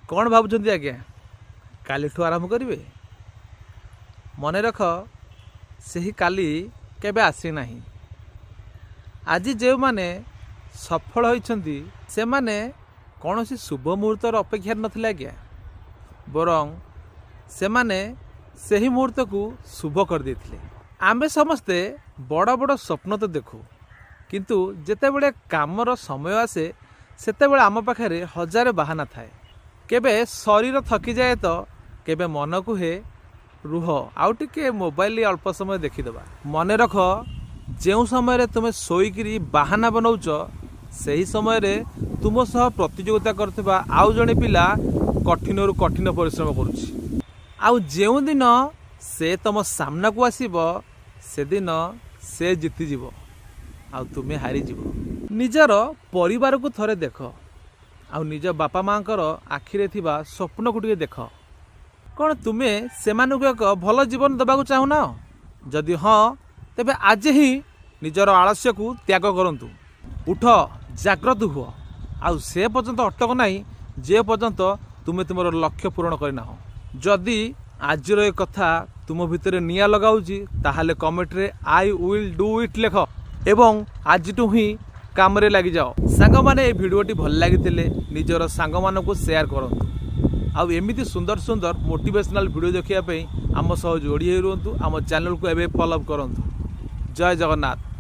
कौन भावुଛନ୍ତି आज्ञा कालीठू आरंभ करेंगे मन रख से काली केबे आसी नाही। आज जो माने सफल होइछंती से माने कौन सी शुभ मुहूर्तर अपेक्षा नथिले आज्ञा बरं से माने सही मुहूर्त को शुभ कर देथिले। आमे समस्ते बड़ बड़ स्वप्न तो देखू किंतु जेतेबेले कामर समय आसे सेतेबेले आम पाखरे हजार बहाना थाए। केबे शरीर थकी जाए तो केबे मन को हे रुह आउ टिके मोबाइल अल्प समय देखीदबा। मन रख जो समय तुम शोईकरी बाहाना बनाऊच सही समय तुम सह प्रतियोगिता करथिबा आउ जणे पिला कठिन रु कठिन परिश्रम करुछि। आउ जेउ दिन से तुम सामना को आसीब से दिन से जीति जीव आउ तुमे हारी जीव। निजर परिवार को थरे देख आउ निज बापा माँकर आखिरे थिबा स्वप्न को टिके देख। कौन तुमे सेमानुको एक भल जीवन देबाकू चाहुना? जदि हाँ तेबे आज ही निजर आलस्य को त्याग करंतु। उठ जाग्रत हुआ आउ से पर्यंत अटक नहीं जे पर्यंत तुमे तुमर लक्ष्य पूरण करना। जदि आजर एक कथा तुम भितर निया लगाउची ताहाले कमेंट रे आई विल डू इट लेख एवं आज ही काम रे लगी जाओ। सांग माने ए वीडियोटी भल लागिथिले निजर सांग मानको शेयर करंतु। आउ एमिति सुंदर सुंदर मोटिवेशनल वीडियो देखिया पे आम सह जोड़ी रुहतु। आम चैनल को एबे फॉलो करंतु। जय जगन्नाथ।